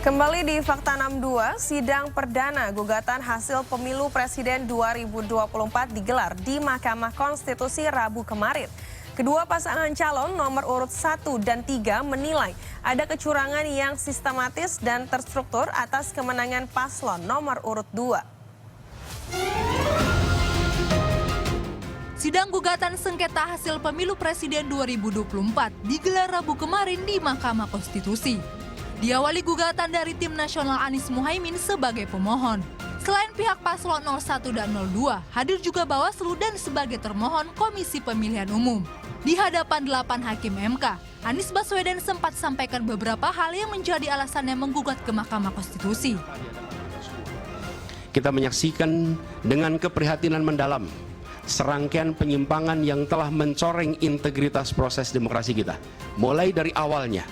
Kembali di Fakta 62, sidang perdana gugatan hasil pemilu Presiden 2024 digelar di Mahkamah Konstitusi Rabu kemarin. Kedua pasangan calon nomor urut 1 dan 3 menilai ada kecurangan yang sistematis dan terstruktur atas kemenangan paslon nomor urut 2. Sidang gugatan sengketa hasil pemilu Presiden 2024 digelar Rabu kemarin di Mahkamah Konstitusi. Diawali gugatan dari Tim Nasional Anies Muhaimin sebagai pemohon. Selain pihak paslon 01 dan 02, hadir juga Bawaslu dan sebagai termohon Komisi Pemilihan Umum. Di hadapan 8 hakim MK, Anies Baswedan sempat sampaikan beberapa hal yang menjadi alasannya menggugat ke Mahkamah Konstitusi. Kita menyaksikan dengan keprihatinan mendalam serangkaian penyimpangan yang telah mencoreng integritas proses demokrasi kita. Mulai dari awalnya,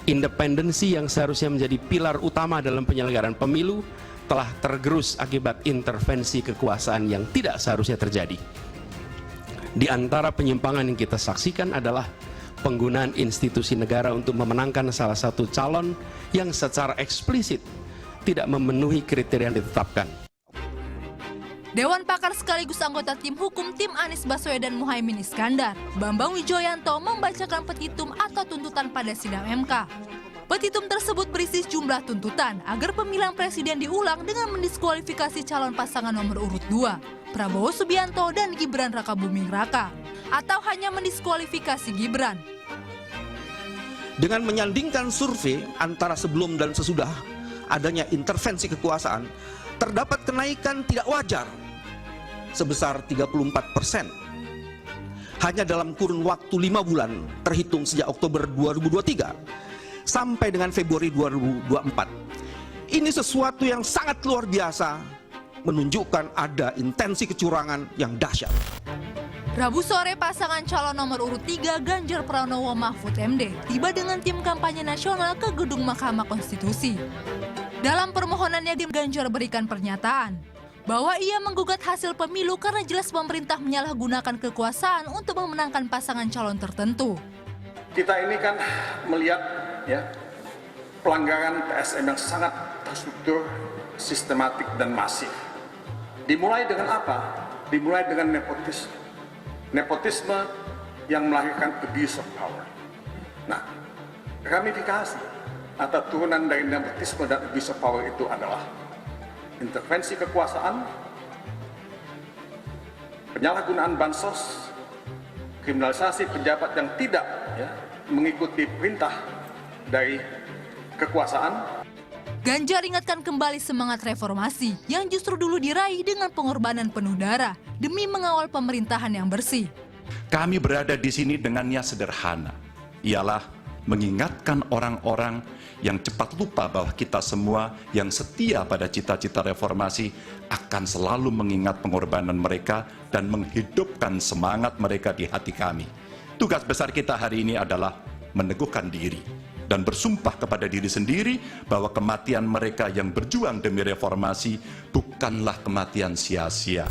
independensi yang seharusnya menjadi pilar utama dalam penyelenggaraan pemilu telah tergerus akibat intervensi kekuasaan yang tidak seharusnya terjadi. Di antara penyimpangan yang kita saksikan adalah penggunaan institusi negara untuk memenangkan salah satu calon yang secara eksplisit tidak memenuhi kriteria yang ditetapkan. Dewan Pakar sekaligus anggota tim hukum tim Anies Baswedan Muhaimin Iskandar, Bambang Wijoyanto membacakan petitum atau tuntutan pada sidang MK. Petitum tersebut berisi sejumlah tuntutan agar pemilihan presiden diulang dengan mendiskualifikasi calon pasangan nomor urut 2, Prabowo Subianto dan Gibran Rakabuming Raka, atau hanya mendiskualifikasi Gibran. Dengan menyandingkan survei antara sebelum dan sesudah adanya intervensi kekuasaan, terdapat kenaikan tidak wajar sebesar 34%. Hanya dalam kurun waktu 5 bulan terhitung sejak Oktober 2023 sampai dengan Februari 2024. Ini sesuatu yang sangat luar biasa, menunjukkan ada intensi kecurangan yang dahsyat. Rabu sore pasangan calon nomor urut 3 Ganjar Pranowo Mahfud MD tiba dengan tim kampanye nasional ke gedung Mahkamah Konstitusi. Dalam permohonannya, Ganjar berikan pernyataan bahwa ia menggugat hasil pemilu karena jelas pemerintah menyalahgunakan kekuasaan untuk memenangkan pasangan calon tertentu. Kita ini kan melihat pelanggaran TSM yang sangat terstruktur, sistematik dan masif. Dimulai dengan apa? Dimulai dengan nepotisme. Nepotisme yang melahirkan abuse of power. Nah, ramifikasi atau turunan dari nepotisme dan abuse of power itu adalah intervensi kekuasaan, penyalahgunaan bansos, kriminalisasi pejabat yang tidak mengikuti perintah dari kekuasaan. Ganjar ingatkan kembali semangat reformasi yang justru dulu diraih dengan pengorbanan penuh darah demi mengawal pemerintahan yang bersih. Kami berada di sini dengan niat sederhana, ialah mengingatkan orang-orang yang cepat lupa bahwa kita semua yang setia pada cita-cita reformasi akan selalu mengingat pengorbanan mereka dan menghidupkan semangat mereka di hati kami. Tugas besar kita hari ini adalah meneguhkan diri dan bersumpah kepada diri sendiri bahwa kematian mereka yang berjuang demi reformasi bukanlah kematian sia-sia.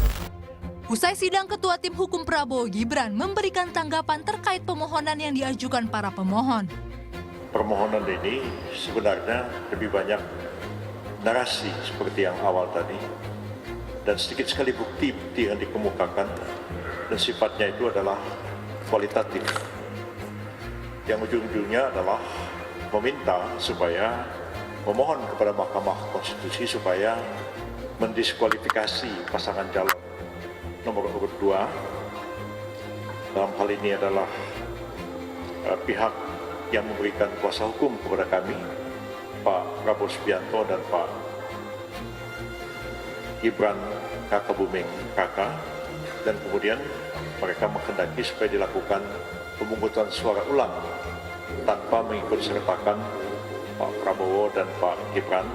Usai sidang, Ketua Tim Hukum Prabowo Gibran memberikan tanggapan terkait pemohonan yang diajukan para pemohon. Permohonan ini sebenarnya lebih banyak narasi seperti yang awal tadi, dan sedikit sekali bukti-bukti yang dikemukakan, dan sifatnya itu adalah kualitatif. Yang ujung-ujungnya adalah meminta supaya memohon kepada Mahkamah Konstitusi supaya mendiskualifikasi pasangan calon nomor urut 2. Dalam hal ini adalah pihak yang memberikan kuasa hukum kepada kami, Pak Prabowo Subianto dan Pak Gibran Rakabuming Raka, dan kemudian mereka menghendaki supaya dilakukan pemungutan suara ulang tanpa mengikut sertakan Pak Prabowo dan Pak Gibran.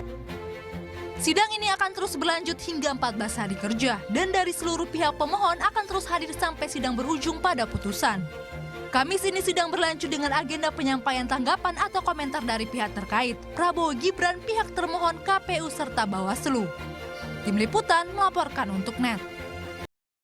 Sidang ini akan terus berlanjut hingga 14 hari kerja, dan dari seluruh pihak pemohon akan terus hadir sampai sidang berujung pada putusan. Kamis ini sidang berlanjut dengan agenda penyampaian tanggapan atau komentar dari pihak terkait, Prabowo Gibran, pihak termohon, KPU, serta Bawaslu. Tim Liputan melaporkan untuk NET.